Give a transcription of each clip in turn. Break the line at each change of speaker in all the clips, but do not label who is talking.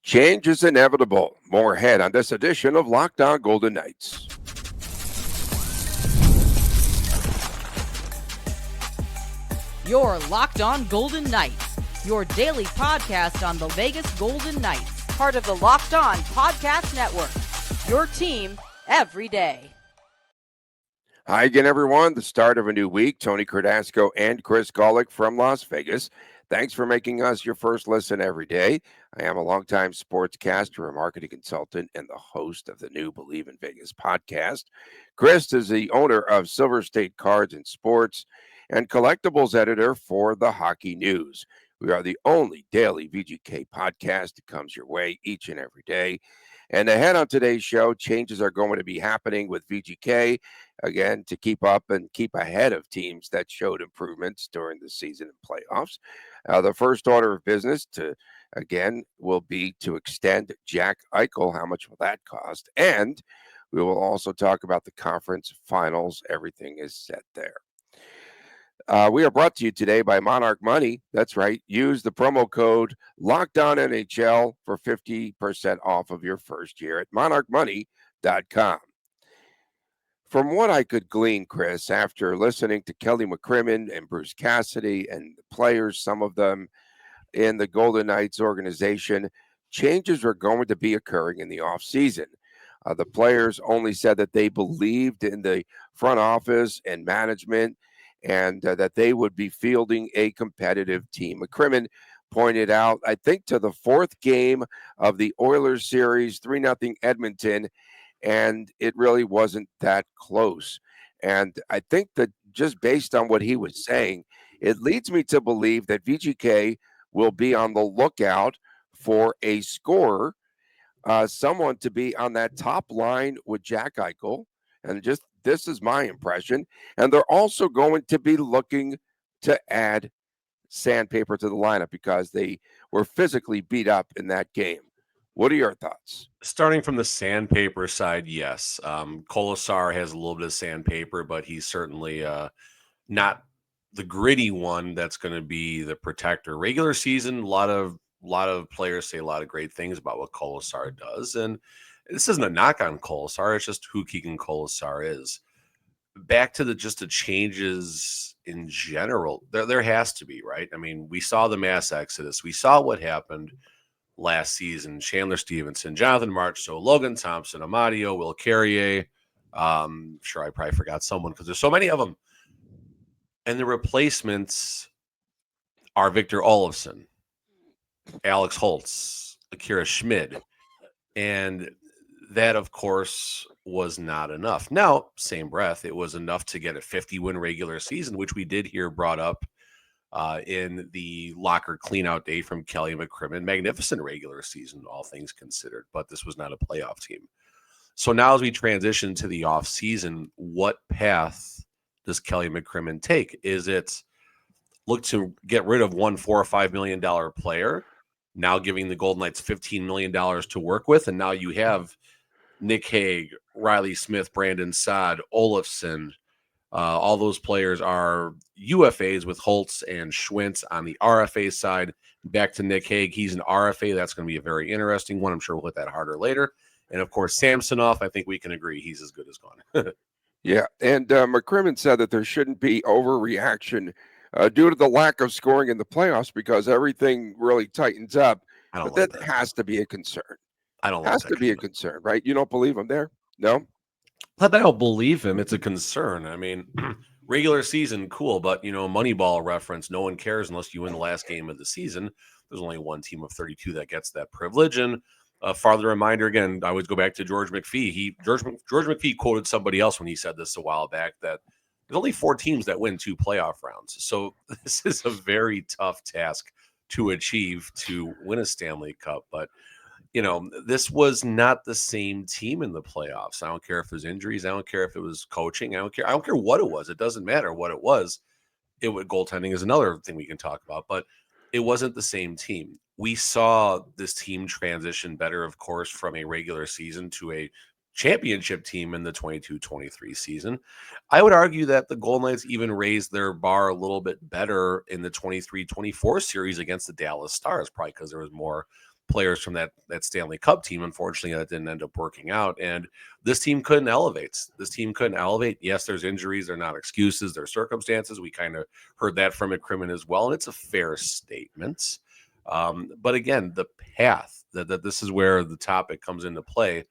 Change is inevitable. More ahead on this edition of Locked On Golden Knights.
You're Locked On Golden Knights, your daily podcast on the Vegas Golden Knights, part of the Locked On Podcast Network, your team every day.
Hi again, everyone. The start of a new week. Tony Cardasco and Chris Golick from Las Vegas. Thanks for making us your first listen every day. I am a longtime sportscaster, a marketing consultant, and the host of the new Believe in Vegas podcast. Chris is the owner of Silver State Cards and Sports and collectibles editor for the Hockey News. We are the only daily VGK podcast that comes your way each and every day. And ahead on today's show, changes are going to be happening with VGK, again, to keep up and keep ahead of teams that showed improvements during the season and playoffs. The first order of business will be to extend Jack Eichel. How much will that cost? And we will also talk about the conference finals. Everything is set there. We are brought to you today by Monarch Money. That's right. Use the promo code LOCKDOWNNHL for 50% off of your first year at monarchmoney.com. From what I could glean, Chris, after listening to Kelly McCrimmon and Bruce Cassidy and the players, some of them in the Golden Knights organization, changes are going to be occurring in the offseason. The players only said that they believed in the front office and management and that they would be fielding a competitive team. McCrimmon pointed out, I think, to the fourth game of the Oilers series, 3-0 Edmonton, and it really wasn't that close. And I think that just based on what he was saying, it leads me to believe that VGK will be on the lookout for a scorer, someone to be on that top line with Jack Eichel. And just this is my impression. And they're also going to be looking to add sandpaper to the lineup because they were physically beat up in that game. What are your thoughts?
Starting from the sandpaper side, yes. Kolesar has a little bit of sandpaper, but he's certainly not the gritty one that's going to be the protector. Regular season, a lot of players say a lot of great things about what Kolesar does, and this isn't a knock on Kolesar. It's just who Keegan Kolesar is. Back to the changes in general, there has to be, right? I mean, we saw the mass exodus. We saw what happened last season. Chandler Stevenson, Jonathan Marchessault, Logan Thompson, Amadio, Will Carrier. Sure, I probably forgot someone because there's so many of them. And the replacements are Victor Olofsson, Alex Holtz, Akira Schmid. And that, of course, was not enough. Now, same breath, it was enough to get a 50-win regular season, which we did hear brought up in the locker cleanout day from Kelly McCrimmon. Magnificent regular season, all things considered, but this was not a playoff team. So now as we transition to the offseason, what path does Kelly McCrimmon take? Is it look to get rid of one $4 or $5 million player, now giving the Golden Knights $15 million to work with, and now you have Nick Hague, Riley Smith, Brandon Saad, Olofsson. All those players are UFAs with Holtz and Schwintz on the RFA side. Back to Nick Hague. He's an RFA. That's going to be a very interesting one. I'm sure we'll hit that harder later. And, of course, Samsonov, I think we can agree he's as good as gone.
Yeah, and McCrimmon said that there shouldn't be overreaction due to the lack of scoring in the playoffs because everything really tightens up. But that has to be a concern.
I don't
has to be a concern, right? You don't believe him there? No?
But I don't believe him. It's a concern. I mean, regular season, cool, but, Moneyball reference, no one cares unless you win the last game of the season. There's only one team of 32 that gets that privilege. And a farther reminder, again, I always go back to George McPhee. George McPhee quoted somebody else when he said this a while back, that there's only 4 teams that win 2 playoff rounds. So this is a very tough task to achieve to win a Stanley Cup. But this was not the same team in the playoffs. I don't care if it was injuries. I don't care if it was coaching. I don't care what it was. It doesn't matter what it was. Goaltending is another thing we can talk about, but it wasn't the same team. We saw this team transition better, of course, from a regular season to a championship team in the 22-23 season. I would argue that the Golden Knights even raised their bar a little bit better in the 23-24 series against the Dallas Stars, probably because there was more players from that Stanley Cup team. Unfortunately, that didn't end up working out. And this team couldn't elevate. Yes, there's injuries. They're not excuses. They're circumstances. We kind of heard that from McCrimmon as well. And it's a fair statement. But again, the path that this is where the topic comes into play.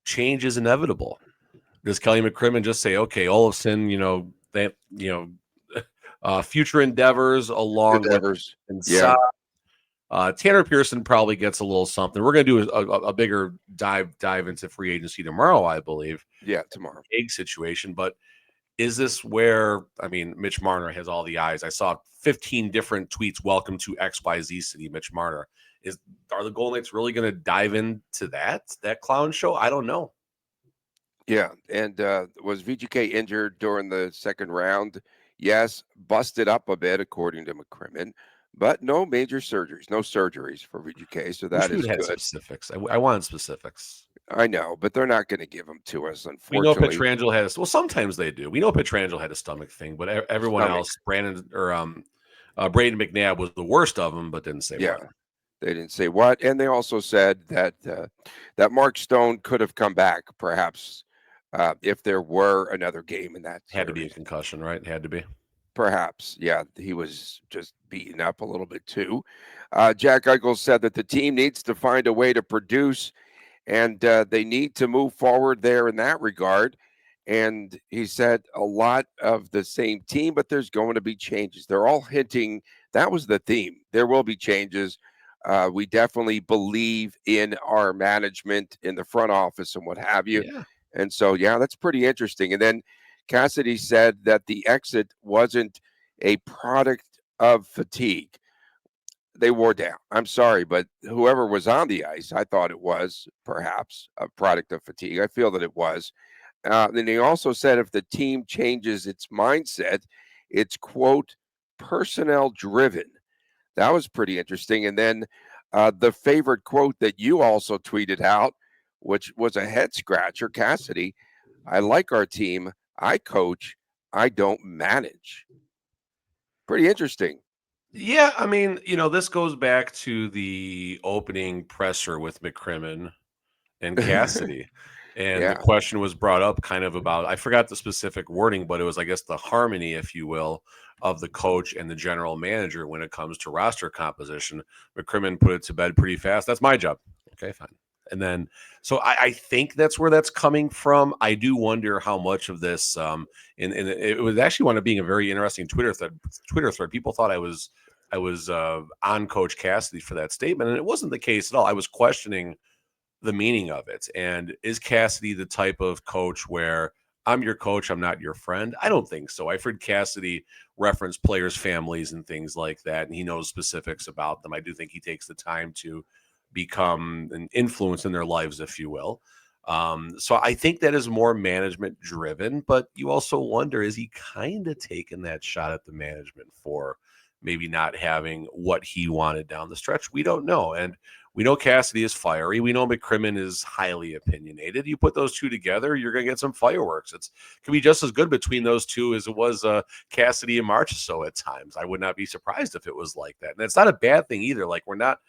Change is inevitable. Does Kelly McCrimmon just say, okay, Olofsson, future endeavors along with
yeah.
Tanner Pearson probably gets a little something. We're going to do a bigger dive into free agency tomorrow, I believe.
Yeah, tomorrow.
Big situation, but is this where, Mitch Marner has all the eyes. I saw 15 different tweets. Welcome to XYZ City, Mitch Marner. Are the Golden Knights really going to dive into that clown show? I don't know.
Yeah, and was VGK injured during the second round? Yes, busted up a bit, according to McCrimmon, but no major surgeries, no surgeries for VGK, so that is good.
Specifics. I wanted specifics.
I know, but they're not going to give them to us, unfortunately.
We know Pietrangelo has. Well, sometimes they do. We know Pietrangelo had a stomach thing, but everyone else, Braden McNabb was the worst of them, but didn't say what.
They didn't say what, and they also said that that Mark Stone could have come back, perhaps. If there were another game in that
had to be a concussion, right? Had to be.
Perhaps, yeah. He was just beaten up a little bit too. Jack Eichel said that the team needs to find a way to produce, and they need to move forward there in that regard. And he said a lot of the same team, but there's going to be changes. They're all hinting that was the theme. There will be changes. We definitely believe in our management in the front office and what have you.
Yeah.
And so, that's pretty interesting. And then Cassidy said that the exit wasn't a product of fatigue. They wore down. I'm sorry, but whoever was on the ice, I thought it was perhaps a product of fatigue. I feel that it was. Then he also said if the team changes its mindset, it's, quote, personnel driven. That was pretty interesting. And then the favorite quote that you also tweeted out, which was a head scratcher, Cassidy, I like our team. I coach. I don't manage. Pretty interesting.
Yeah, this goes back to the opening presser with McCrimmon and Cassidy. And the question was brought up kind of about, I forgot the specific wording, but it was, I guess, the harmony, if you will, of the coach and the general manager when it comes to roster composition. McCrimmon put it to bed pretty fast. That's my job. Okay, fine. And then, so I think that's where that's coming from. I do wonder how much of this, and it was actually wound up being a very interesting Twitter thread. People thought I was on Coach Cassidy for that statement, and it wasn't the case at all. I was questioning the meaning of it. And is Cassidy the type of coach where I'm your coach, I'm not your friend? I don't think so. I've heard Cassidy reference players' families and things like that, and he knows specifics about them. I do think he takes the time to become an influence in their lives, if you will. So I think that is more management driven, but you also wonder, is he kind of taking that shot at the management for maybe not having what he wanted down the stretch? We don't know. And we know Cassidy is fiery. We know McCrimmon is highly opinionated. You put those two together, you're going to get some fireworks. It can be just as good between those two as it was Cassidy and Marchessault at times. I would not be surprised if it was like that. And it's not a bad thing either. Like, we're not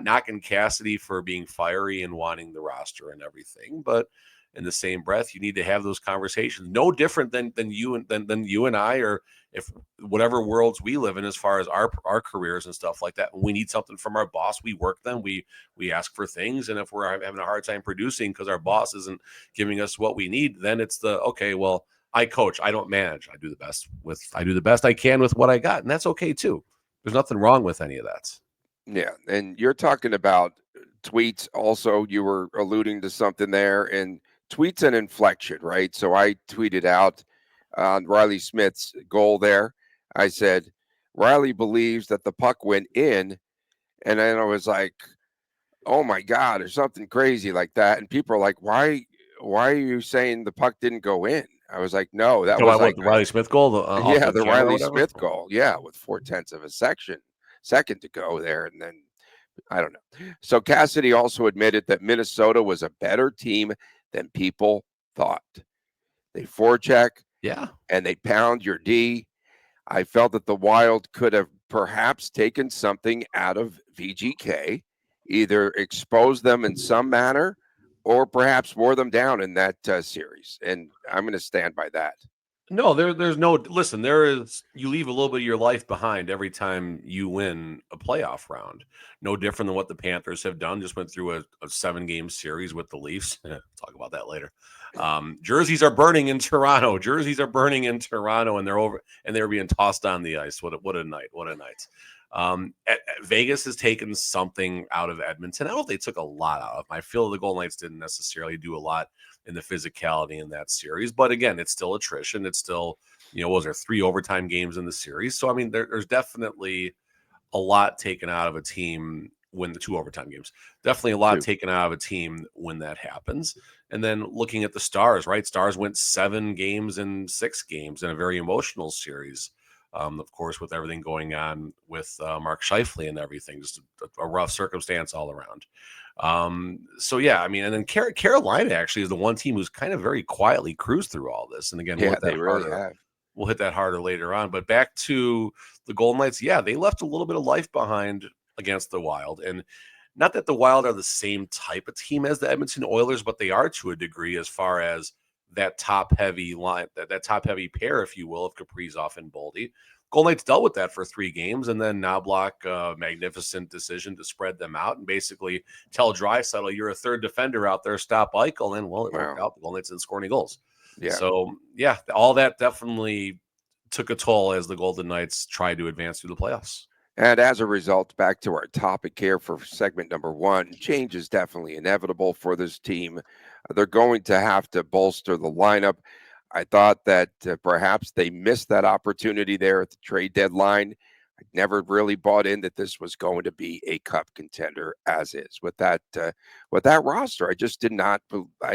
knocking Cassidy for being fiery and wanting the roster and everything, but in the same breath, you need to have those conversations. No different than you and I, or if whatever worlds we live in as far as our careers and stuff like that. When we need something from our boss, we work them. We ask for things, and if we're having a hard time producing because our boss isn't giving us what we need, then it's okay. Well, I coach. I don't manage. I do the best I can with what I got, and that's okay too. There's nothing wrong with any of that.
Yeah, and you're talking about tweets also. You were alluding to something there, and tweets and inflection, right? So I tweeted out on Riley Smith's goal there. I said, Riley believes that the puck went in, and then I was like, oh my God, or something crazy like that. And people are like, why are you saying the puck didn't go in? I was like, no, that was like
the Riley Smith goal.
The Riley Smith goal. Yeah, with 0.4 of a second to go there, and then I don't know. So Cassidy also admitted that Minnesota was a better team than people thought. They forecheck, and they pound your D. I felt that the Wild could have perhaps taken something out of VGK either expose them in some manner or perhaps wore them down in that series. And I'm going to stand by that.
No, there's no listen, you leave a little bit of your life behind every time you win a playoff round. No different than what the Panthers have done. Just went through a 7-game series with the Leafs. Talk about that later. Jerseys are burning in Toronto. And they're being tossed on the ice. What a night. What a night. Vegas has taken something out of Edmonton. I don't know if they took a lot out of them. I feel the Golden Knights didn't necessarily do a lot in the physicality in that series. But again, it's still attrition. It's still, was there 3 overtime games in the series? So, I mean, there's definitely a lot taken out of a team when the 2 overtime games. Definitely a lot taken out of a team when that happens. And then looking at the Stars, right? Stars went 7 games and 6 games in a very emotional series. Of course, with everything going on with Mark Scheifele and everything, just a rough circumstance all around. So yeah, I mean, and then Carolina actually is the one team who's kind of very quietly cruised through all this. And again, we'll hit that harder later on. But back to the Golden Knights, yeah, they left a little bit of life behind against the Wild. And not that the Wild are the same type of team as the Edmonton Oilers, but they are to a degree as far as that top-heavy line, that top-heavy pair, if you will, of Kaprizov and Boldy. Golden Knights dealt with that for 3 games, and then Knoblauch, magnificent decision to spread them out and basically tell Draisaitl, you're a third defender out there, stop Eichel, and well, it worked out. The Golden Knights didn't score any goals. Yeah. So, yeah, all that definitely took a toll as the Golden Knights tried to advance through the playoffs.
And as a result, back to our topic here for segment number 1, change is definitely inevitable for this team. They're going to have to bolster the lineup. I thought that perhaps they missed that opportunity there at the trade deadline. I never really bought in that this was going to be a cup contender as is with that roster. I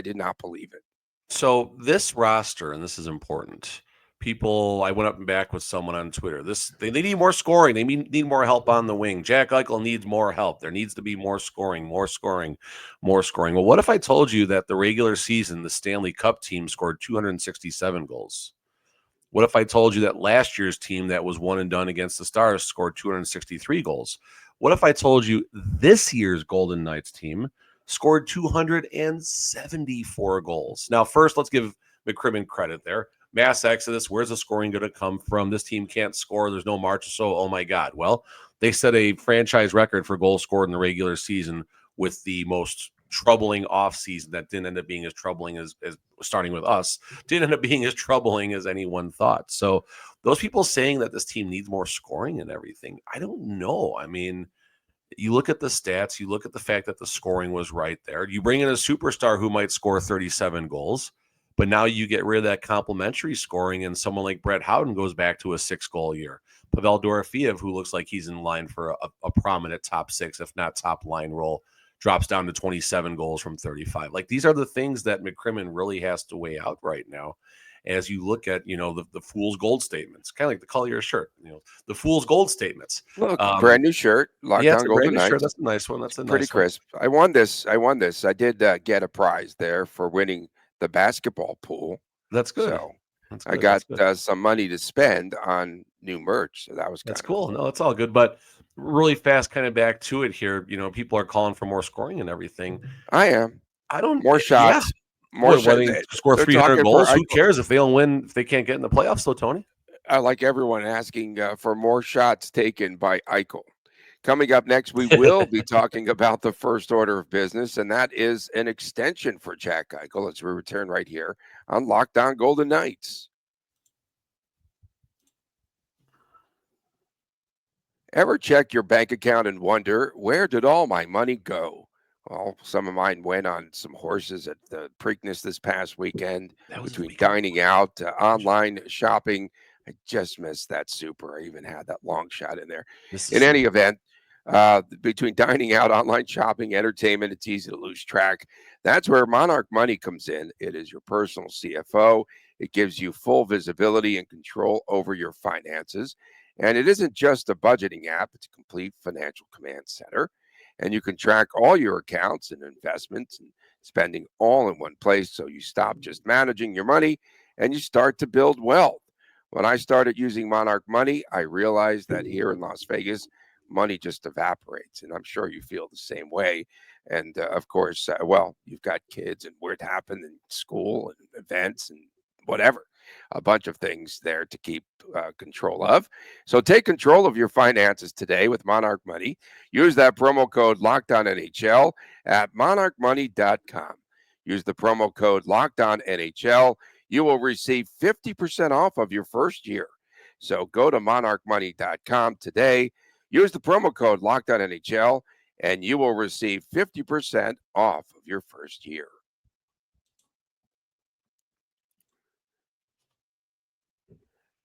did not believe it.
So this roster, and this is important. I went up and back with someone on Twitter. They need more scoring. They need more help on the wing. Jack Eichel needs more help. There needs to be more scoring. Well, what if I told you that the regular season, the Stanley Cup team scored 267 goals? What if I told you that last year's team that was one and done against the Stars scored 263 goals? What if I told you this year's Golden Knights team scored 274 goals? Now, first, let's give McCrimmon credit there. Mass exodus. Where's the scoring going to come from? This team can't score. There's no March. So, oh my God. Well, they set a franchise record for goals scored in the regular season with the most troubling offseason that didn't end up being as troubling as starting with us, didn't end up being as troubling as anyone thought. So those people saying that this team needs more scoring and everything, I don't know. I mean, you look at the stats, you look at the fact that the scoring was right there. You bring in a superstar who might score 37 goals. But now you get rid of that complimentary scoring, and someone like Brett Howden goes back to a 6-goal year. Pavel Dorofeev, who looks like he's in line for a prominent top 6, if not top line role, drops down to 27 goals from 35. Like, these are the things that McCrimmon really has to weigh out right now as you look at, the fool's gold statements, kind of like the color of your shirt, the fool's gold statements.
Look, brand new shirt.
It's a brand new shirt. That's a nice one. That's a
pretty
nice
crisp.
One.
I won this. I did get a prize there for winning the basketball pool.
That's good.
So I got some money to spend on new merch. So that was
that's cool. No, it's all good. But really fast, kind of back to it here. People are calling for more scoring and everything.
I am.
I don't
more shots.
Yeah. More shots. Score 300 goals. Who cares if they don't win? If they can't get in the playoffs, though, Tony.
I like everyone asking for more shots taken by Eichel. Coming up next, we will be talking about the first order of business, and that is an extension for Jack Eichel as we return right here on Locked On Golden Knights. Ever check your bank account and wonder, where did all my money go? Well, some of mine went on some horses at the Preakness this past weekend. Between dining out, online shopping, I just missed that super. I even had that long shot in there. In any event, between dining out, online shopping, entertainment, it's easy to lose track. That's where Monarch Money comes in. It is your personal CFO. It gives you full visibility and control over your finances. And it isn't just a budgeting app. It's a complete financial command center. And you can track all your accounts and investments and spending all in one place. So you stop just managing your money and you start to build wealth. When I started using Monarch Money, I realized that here in Las Vegas, money just evaporates. And I'm sure you feel the same way. And of course, well, you've got kids and where it happened in school and events and whatever, a bunch of things there to keep control of. So take control of your finances today with Monarch Money. Use that promo code LOCKEDONNHL at monarchmoney.com. Use the promo code LOCKEDONNHL. You will receive 50% off of your first year. So go to monarchmoney.com today. Use the promo code LOCKEDONNHL, and you will receive 50% off of your first year.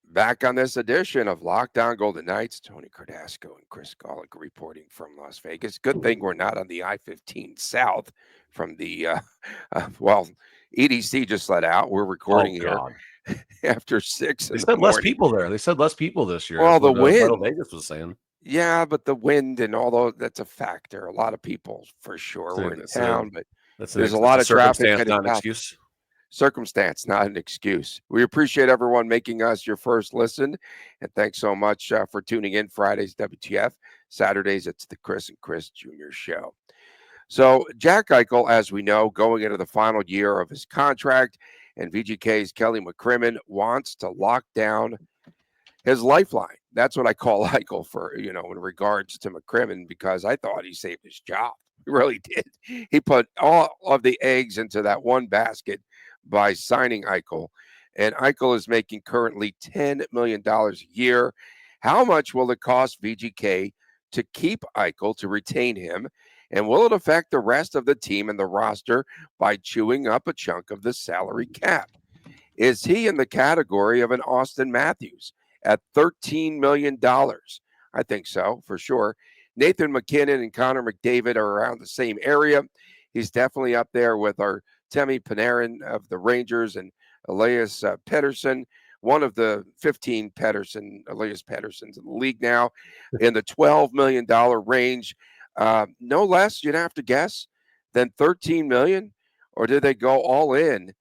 Back on this edition of Locked On Golden Knights, Tony Cardasco and Chris Golick reporting from Las Vegas. Good thing we're not on the I-15 South from the, well, EDC just let out. We're recording here after 6
They
in
said
the morning.
less people there. They said less people this year.
Well,
That's
the
what,
wind.
Vital Vegas was saying.
Yeah, but the wind and all that's a factor. A lot of people for sure were in town, but there's a lot of traffic
headed
headed south.
Excuse.
Circumstance, not an excuse. We appreciate everyone making us your first listen. And thanks so much for tuning in. Fridays, WTF. Saturdays, it's the Chris and Chris Jr. Show. So Jack Eichel, as we know, going into the final year of his contract, and VGK's Kelly McCrimmon wants to lock down his lifeline. That's what I call Eichel for, in regards to McCrimmon, because I thought he saved his job. He really did. He put all of the eggs into that one basket by signing Eichel. And Eichel is making currently $10 million a year. How much will it cost VGK to keep Eichel, to retain him? And will it affect the rest of the team and the roster by chewing up a chunk of the salary cap? Is he in the category of an Austin Matthews at $13 million? I think so, for sure. Nathan McKinnon and Connor McDavid are around the same area. He's definitely up there with our Temi Panarin of the Rangers and Elias Pettersson, one of the 15 Elias Petterssons in the league now, in the $12 million range. No less, you'd have to guess, than $13 million? Or did they go all in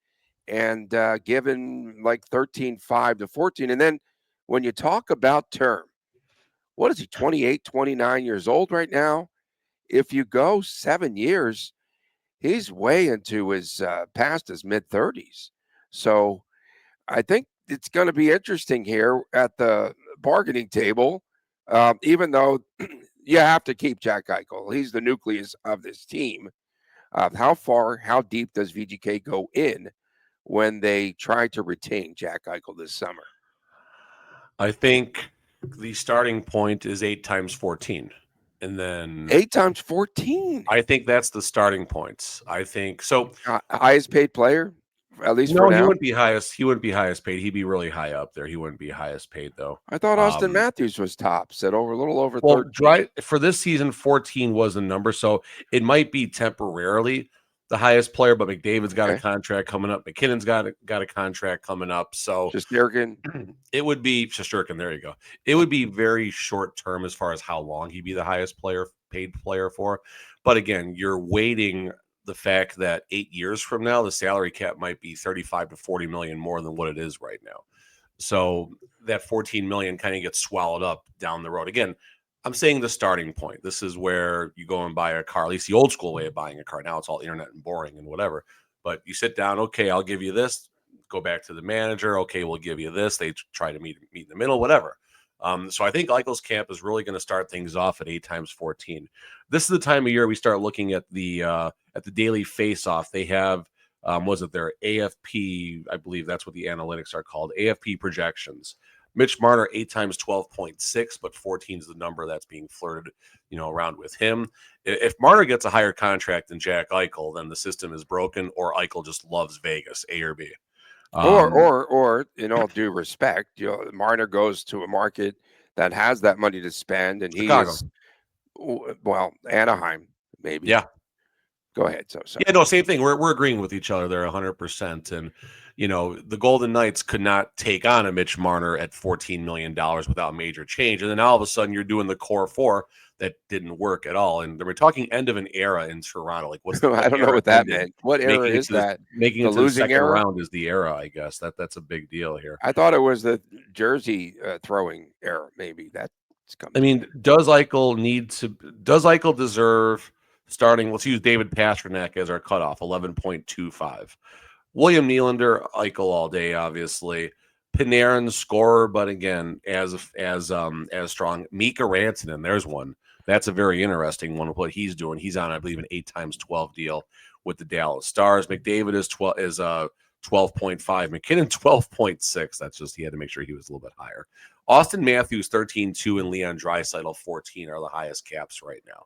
and give him like 13.5 to 14? And then when you talk about term, what is he, 28, 29 years old right now? If you go 7 years, he's way into his past his mid-30s. So I think it's going to be interesting here at the bargaining table, even though you have to keep Jack Eichel. He's the nucleus of this team. How deep does VGK go in when they try to retain Jack Eichel this summer?
I think the starting point is 8 times 14. And then
8 times 14.
I think that's the starting points. I think so.
Highest paid player, at least
no,
for now.
He wouldn't be highest paid. He'd be really high up there. He wouldn't be highest paid though.
I thought Austin Matthews was tops at a little over 13.
For this season, 14 was the number, so it might be temporarily the highest player. But McDavid's got a contract coming up. McKinnon's got a contract coming up. So
Shesterkin.
It would be Shesterkin. There you go. It would be very short term as far as how long he'd be the highest paid player for. But again, you're waiting the fact that 8 years from now, the salary cap might be 35 to 40 million more than what it is right now. So that 14 million kind of gets swallowed up down the road. Again, I'm saying the starting point. This is where you go and buy a car, at least the old school way of buying a car. Now it's all internet and boring and whatever. But you sit down, okay, I'll give you this. Go back to the manager. Okay, we'll give you this. They try to meet in the middle, whatever. So I think Eichel's camp is really going to start things off at 8 times 14. This is the time of year we start looking at the daily face-off. They have was it their AFP? I believe that's what the analytics are called. AFP projections. Mitch Marner 8 times 12.6, but 14 is the number that's being flirted, around with him. If Marner gets a higher contract than Jack Eichel, then the system is broken, or Eichel just loves Vegas, A or B.
Or in all due respect, Marner goes to a market that has that money to spend, and
Chicago.
Anaheim, maybe.
Yeah.
Go ahead. So
yeah, no, same thing. We're agreeing with each other there 100%. And the Golden Knights could not take on a Mitch Marner at $14 million without major change. And then all of a sudden you're doing the core four that didn't work at all. And we're talking end of an era in Toronto. Like, what's
I don't know what that meant. What era is that?
Making it to the second round is the era, I guess. That's a big deal here.
I thought it was the jersey throwing era, maybe. That It's coming.
I mean, does Eichel deserve starting? Let's use David Pastrnak as our cutoff, 11.25. William Nylander, Eichel all day, obviously. Panarin scorer, but again, as strong. Mika Rantanen, there's one. That's a very interesting one. What he's doing, he's on, I believe, an 8x12 deal with the Dallas Stars. McDavid is 12.5. McKinnon 12.6. That's just he had to make sure he was a little bit higher. Austin Matthews 13.2 and Leon Draisaitl 14 are the highest caps right now.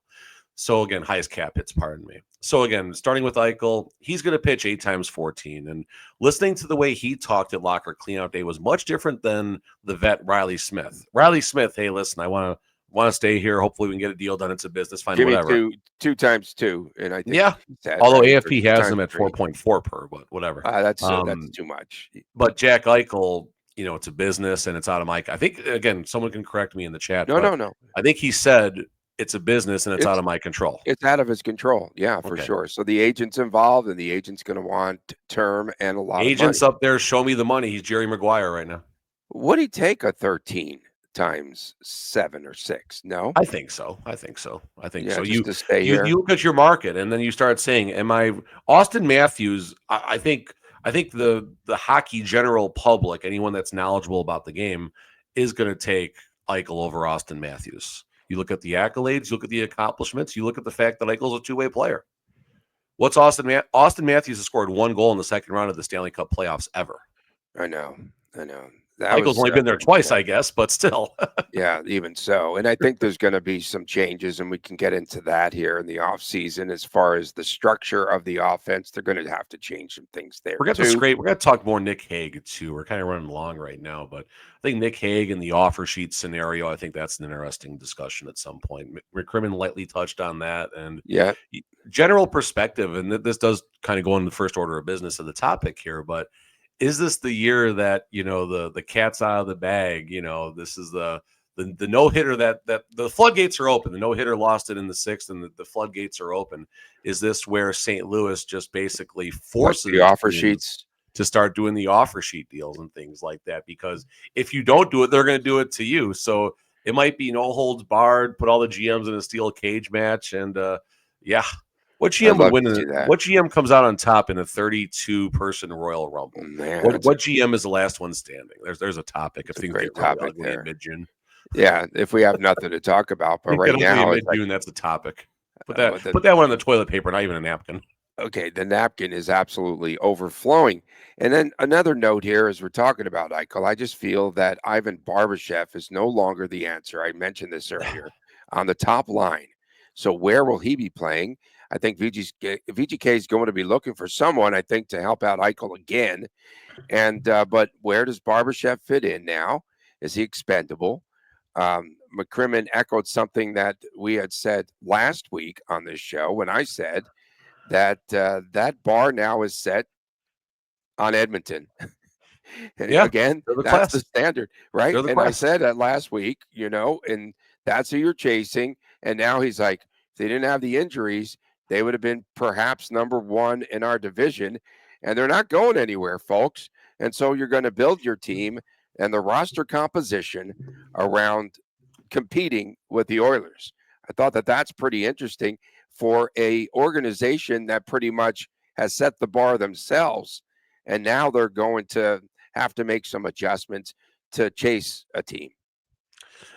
So again, highest cap hits, pardon me. So again, starting with Eichel, he's going to pitch 8x14. And listening to the way he talked at locker cleanout day was much different than the vet Riley Smith. Riley Smith, hey, listen, I want to stay here. Hopefully we can get a deal done. It's a business, fine,
Give
whatever.
me 2x2, and I think
Although AFP has them at 4.4 per, but whatever.
That's too much.
But Jack Eichel, it's a business and it's out of my. I think again, someone can correct me in the chat.
No.
I think he said it's a business and it's out of my control.
It's out of his control, yeah, for sure. So the agent's involved, and the agent's going to want term and a lot
Agents
of money.
Up there, show me the money. He's Jerry Maguire right now.
Would he take a 13 times 7 or 6? No,
I think so. I think so.
Just to stay here.
You look at your market, and then you start saying, "Am I Austin Matthews?" I think the hockey general public, anyone that's knowledgeable about the game, is going to take Eichel over Austin Matthews. You look at the accolades, you look at the accomplishments, you look at the fact that Eichel's a two-way player. What's Austin Matthews has scored 1 goal in the second round of the Stanley Cup playoffs ever.
I know.
Eichel's only been there twice, I guess, but still.
Yeah, even so. And I think there's going to be some changes, and we can get into that here in the offseason as far as the structure of the offense. They're going to have to change some things there.
We're going to talk more Nick Hague, too. We're kind of running long right now, but I think Nick Hague and the offer sheet scenario, I think that's an interesting discussion at some point. McCrimmon lightly touched on that. And general perspective, and this does kind of go into the first order of business of the topic here, but is this the year that, the cat's out of the bag? This is the no-hitter that the floodgates are open. The no-hitter lost it in the 6th, and the floodgates are open. Is this where St. Louis just basically forces
the offer sheets
to start doing the offer sheet deals and things like that? Because if you don't do it, they're going to do it to you. So it might be no holds barred, put all the GMs in a steel cage match, and What GM would win? What GM comes out on top in a 32-person Royal Rumble?
Man,
what GM is the last one standing? There's a topic. If things get really ugly in mid-June.
Yeah, if we have nothing to talk about, but right now
mid-June, that's a topic. Put that one on the toilet paper, not even a napkin.
Okay, the napkin is absolutely overflowing. And then another note here, as we're talking about Eichel, I just feel that Ivan Barbashev is no longer the answer. I mentioned this earlier on the top line. So where will he be playing? I think VGK is going to be looking for someone, I think, to help out Eichel again. And but where does Barbashev fit in now? Is he expendable? McCrimmon echoed something that we had said last week on this show when I said that that bar now is set on Edmonton. And again, that's the standard, right? And I said that last week, and that's who you're chasing. And now he's like, if they didn't have the injuries, they would have been perhaps number 1 in our division, and they're not going anywhere, folks. And so you're going to build your team and the roster composition around competing with the Oilers. I thought that that's pretty interesting for a organization that pretty much has set the bar themselves, and now they're going to have to make some adjustments to chase a team.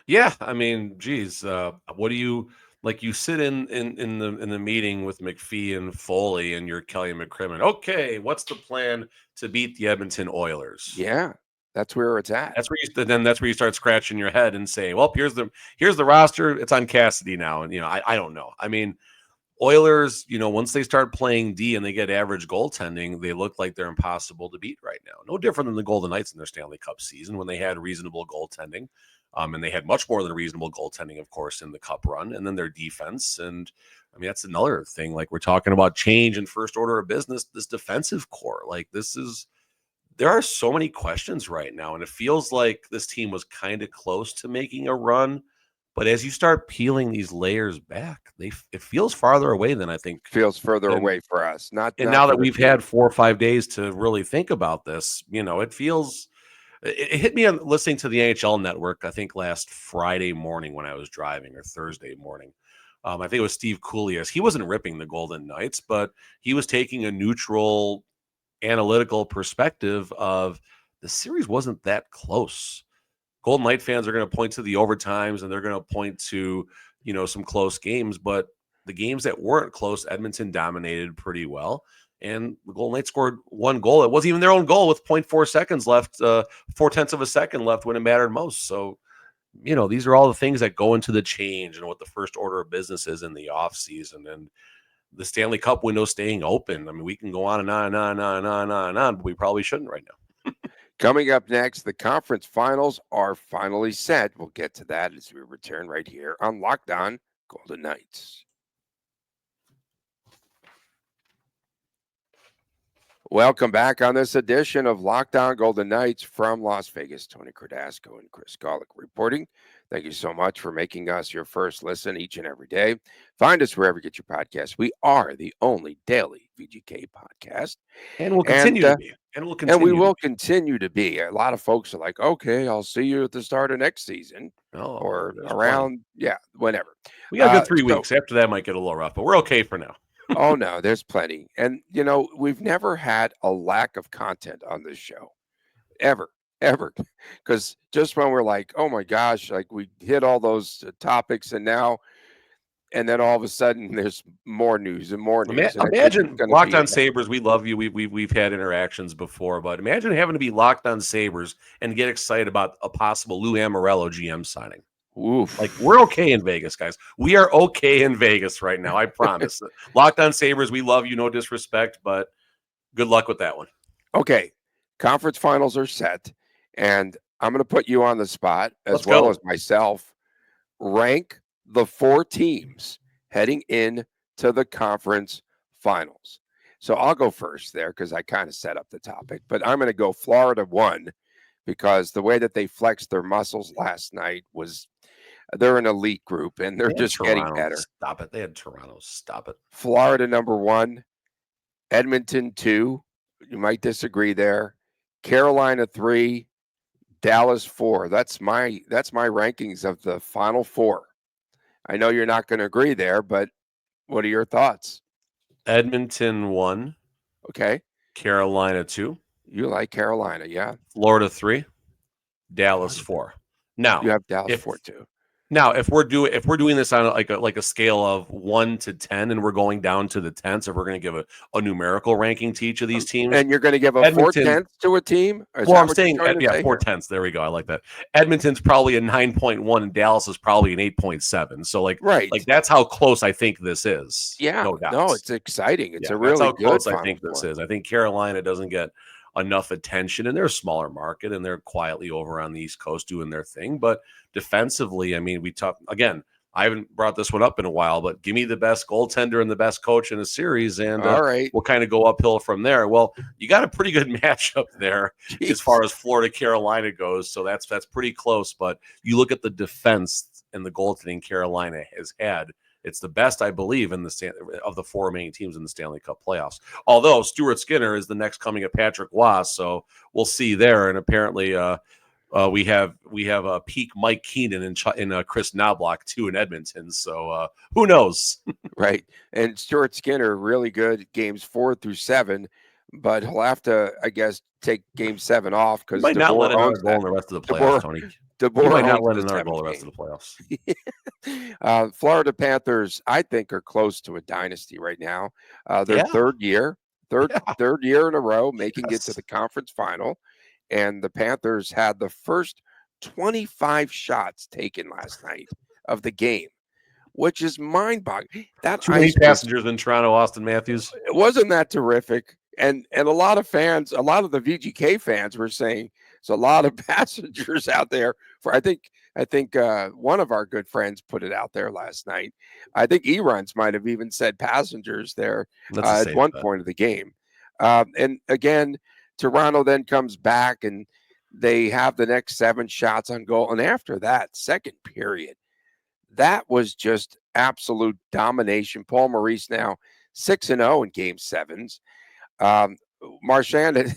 Yeah, I mean, geez, what do you? Like you sit in the meeting with McPhee and Foley and you're Kelly McCrimmon. Okay, what's the plan to beat the Edmonton Oilers?
Yeah, that's where it's at.
That's where you start scratching your head and say, well, here's the roster. It's on Cassidy now, and I don't know. I mean, Oilers, once they start playing D and they get average goaltending, they look like they're impossible to beat right now. No different than the Golden Knights in their Stanley Cup season when they had reasonable goaltending. And they had much more than reasonable goaltending, of course, in the Cup run, and then their defense. And I mean, that's another thing. Like we're talking about change in first order of business, this defensive core, there are so many questions right now. And it feels like this team was kind of close to making a run. But as you start peeling these layers back, it feels farther away than I think.
Feels further away for us.
Now that we've had 4 or 5 days to really think about this, it feels It hit me on listening to the NHL Network, I think last Friday morning when I was driving, or Thursday morning. I think it was Steve Koulias. He wasn't ripping the Golden Knights, but he was taking a neutral, analytical perspective of the series wasn't that close. Golden Knight fans are going to point to the overtimes and they're going to point to, some close games, but the games that weren't close, Edmonton dominated pretty well. And the Golden Knights scored one goal. It wasn't even their own goal with 0.4 seconds left, 0.4 of a second left when it mattered most. So, these are all the things that go into the change and what the first order of business is in the offseason. And the Stanley Cup window staying open. I mean, we can go on and on and on and on and on and on and on, but we probably shouldn't right now.
Coming up next, the conference finals are finally set. We'll get to that as we return right here on Locked On Golden Knights. Welcome back on this edition of Locked On Golden Knights from Las Vegas. Tony Cardasco and Chris Golick reporting. Thank you so much for making us your first listen each and every day. Find us wherever you get your podcasts. We are the only daily VGK podcast.
And we'll continue to be. And
we will continue to be. A lot of folks are like, okay, I'll see you at the start of next season. Or around, whenever.
We got a good 3 weeks. After that, might get a little rough, but we're okay for now.
Oh, no, there's plenty. And, we've never had a lack of content on this show. Ever. Because just when we're like, oh, my gosh, like we hit all those topics and then all of a sudden there's more news and more news.
Imagine Locked On Sabres. We love you. We've had interactions before, but imagine having to be Locked On Sabres and get excited about a possible Lou Amorello GM signing.
Oof.
Like, we're okay in Vegas, guys. We are okay in Vegas right now. I promise. Locked On Sabres, we love you. No disrespect, but good luck with that one.
Okay. Conference finals are set, and I'm going to put you on the spot as well as myself. Rank the 4 teams heading in to the conference finals. So I'll go first there because I kind of set up the topic, but I'm going to go Florida 1 because the way that they flexed their muscles last night was they're an elite group and they're just getting better.
Stop it. They had Toronto. Stop it.
Florida number 1, Edmonton 2. You might disagree there. Carolina 3, Dallas 4. That's my rankings of the final 4. I know you're not going to agree there, but what are your thoughts?
Edmonton 1.
Okay.
Carolina 2.
You like Carolina, yeah.
Florida 3. Dallas 4. Now
you have Dallas 4 too.
Now, if we're doing this on like a scale of 1 to 10, and we're going down to the 10s, if we're going to give a numerical ranking to each of these teams,
and you're going to give a 4/10 to a team,
well, I'm saying 4/10. There we go. I like that. Edmonton's probably a 9.1, and Dallas is probably an 8.7. So like that's how close I think this is.
Yeah, no, it's exciting. It's a really
that's how
good.
Close I think this is. I think Carolina doesn't get enough attention, and they're a smaller market, and they're quietly over on the East Coast doing their thing. But defensively, I mean, we talk again. I haven't brought this one up in a while, but give me the best goaltender and the best coach in a series, and
all right,
we'll kind of go uphill from there. Well, you got a pretty good matchup there as far as Florida Carolina goes, so that's pretty close. But you look at the defense and the goaltending Carolina has had. It's the best, I believe, of the 4 remaining teams in the Stanley Cup playoffs. Although Stuart Skinner is the next coming of Patrick Waugh, so we'll see there. And apparently, we have a peak Mike Keenan in Chris Knobloch too in Edmonton. So who knows?
Right. And Stuart Skinner really good games 4 through 7, but he'll have to, I guess, take game 7 off because
might not let another goal in the rest of the playoffs, Tony. Might not let another goal the rest of the playoffs.
Florida Panthers, I think, are close to a dynasty right now. Their third year in a row making it to the conference final. And the Panthers had the first 25 shots taken last night of the game, which is mind-boggling.
Too many passengers in Toronto, Austin Matthews.
Wasn't that terrific? And a lot of fans, a lot of the VGK fans were saying there's a lot of passengers out there. I think one of our good friends put it out there last night. I think E-Runs might have even said passengers there at one point of the game. And again, Toronto then comes back and they have the next 7 shots on goal. And after that second period, that was just absolute domination. Paul Maurice now 6-0 in game 7s. Marchand,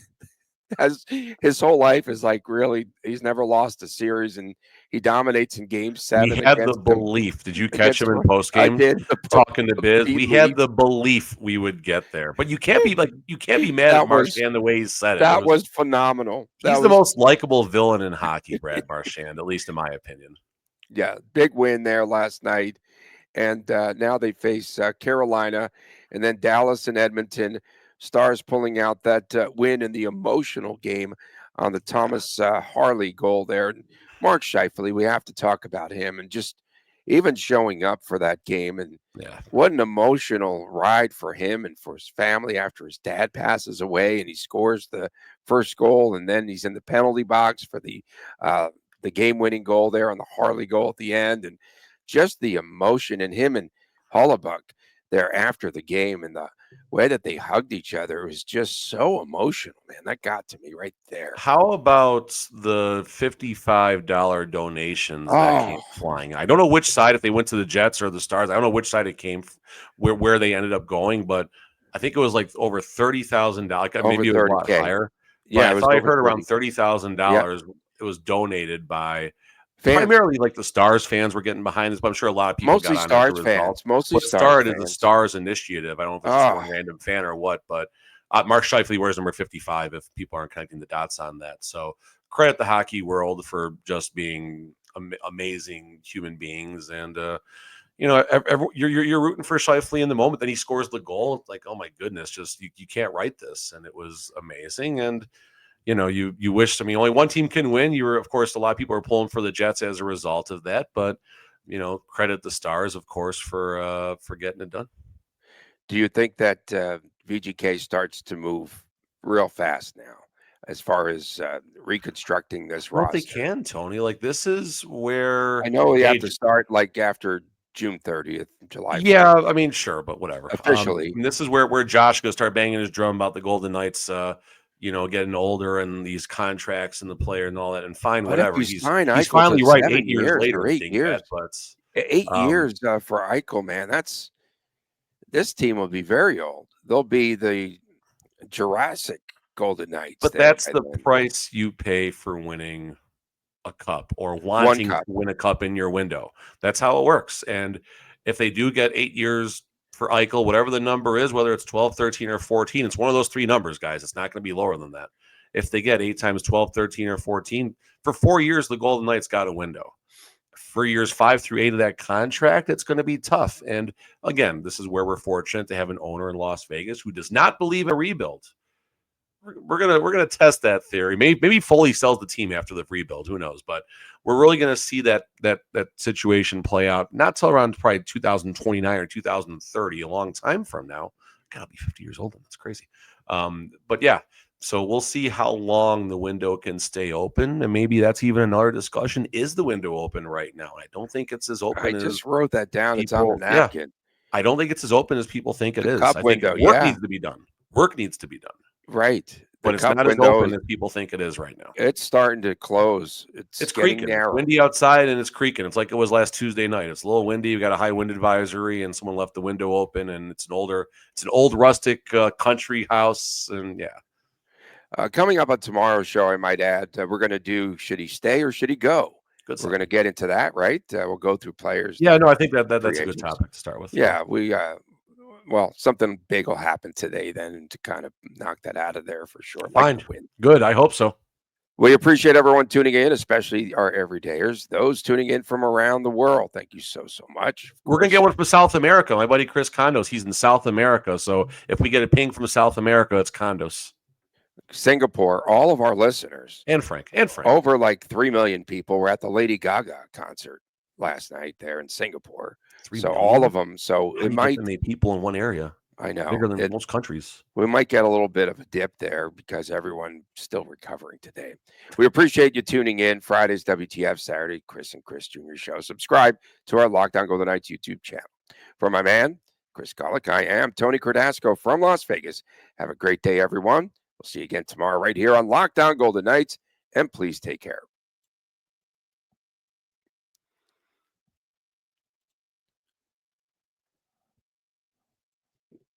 As his whole life is like really, he's never lost a series, and he dominates in Game
We
7
had the
against them.
belief. Did you catch
Against
him in
the,
post
I
game
did
talking to Biz? We had
believe
the belief we would get there, but you can't be mad at
that was
Marchand the way he said it.
that was phenomenal.
He's
That
the
was
most likable villain in hockey, Brad Marchand, at least in my opinion.
yeah, big win there last night. And now they face Carolina and then Dallas and Edmonton. Stars pulling out that win in the emotional game on the Thomas Harley goal there. And Mark Scheifele, we have to talk about him and just even showing up for that game. And
Yeah.
what an emotional ride for him and for his family after his dad passes away and he scores the first goal. And then he's in the penalty box for the game-winning goal there on the Harley goal at the end. And just the emotion in him and Hollebuck there after the game and the way that they hugged each other was just so emotional, man. That got to me right there.
How about the $55 donations that came flying? I don't know which side, if they went to the Jets or the Stars. I don't know which side it came, where they ended up going, but I think it was like over $30,000. Maybe it was a lot higher.
Yeah,
I thought I heard around $30,000. It was donated by
fans.
Primarily like the Stars fans were getting behind this, but I'm sure a lot of people
mostly
got on
Stars
as a
fans.
result.
Mostly
What
Stars
started
fans.
the Stars initiative. I don't know if it's just one random fan or what, but Mark Scheifele wears number 55 if people aren't connecting the dots on that. So credit the hockey world for just being amazing human beings. And, you're rooting for Scheifele in the moment. Then he scores the goal. It's like, oh my goodness, just you can't write this. And it was amazing. And, you wished, only one team can win. You were, of course, a lot of people are pulling for the Jets as a result of that. But, credit the Stars, of course, for getting it done.
Do you think that VGK starts to move real fast now as far as reconstructing this roster?
They can, Tony. Like, this is where
I know we have to start like after June 30th, July 1st.
Yeah, sure, but whatever.
Officially.
And this is where Josh goes start banging his drum about the Golden Knights, getting older and these contracts and the player and all that. And fine, whatever. He's finally right 8 years later.
8 years.
But
8 years for Eichel, man. This team will be very old. They'll be the Jurassic Golden Knights.
But that's the price you pay for winning a cup or wanting to win a cup in your window. That's how it works. And if they do get 8 years for Eichel, whatever the number is, whether it's 12, 13, or 14, it's one of those three numbers, guys. It's not going to be lower than that. If they get 8 times 12, 13, or 14, for 4 years, the Golden Knights got a window. For years 5 through 8 of that contract, it's going to be tough. And again, this is where we're fortunate to have an owner in Las Vegas who does not believe in a rebuild. We're gonna test that theory. Maybe Foley sells the team after the rebuild. Who knows? But we're really gonna see that situation play out not till around probably 2029 or 2030, a long time from now. God, I'll be 50 years old. That's crazy. But yeah. So we'll see how long the window can stay open, and maybe that's even another discussion. Is the window open right now? I don't think it's as open.
I just wrote that down. It's on the napkin.
I don't think it's as open as people think it is.
Cup
I
window,
think work needs to be done. Work needs to be done.
Right.
But it's not as open as people think it is right now.
It's starting to close. It's
creaking.
Narrow.
It's windy outside and it's creaking. It's like it was last Tuesday night. It's a little windy. We've got a high wind advisory and someone left the window open, and it's an old rustic country house. And yeah.
Coming up on tomorrow's show, I might add, we're going to do should he stay or should he go? We're going to get into that, right? We'll go through players.
Yeah, no, I think that's a good topic to start with.
Yeah, something big will happen today then to kind of knock that out of there for sure.
Fine. Good. I hope so.
We appreciate everyone tuning in, especially our everydayers, those tuning in from around the world. Thank you so much.
We're going to get one from South America. My buddy Chris Condos, he's in South America. So if we get a ping from South America, it's Condos.
Singapore, all of our listeners.
And Frank.
Over like 3 million people were at the Lady Gaga concert last night there in Singapore. So all of them. So it might
be people in one area.
I know.
Bigger than most countries.
We might get a little bit of a dip there because everyone's still recovering today. We appreciate you tuning in. Fridays, WTF, Saturday, Chris and Chris Jr. Show. Subscribe to our Lockdown Golden Knights YouTube channel. For my man, Chris Golick, I am Tony Cardasco from Las Vegas. Have a great day, everyone. We'll see you again tomorrow right here on Lockdown Golden Knights. And please take care.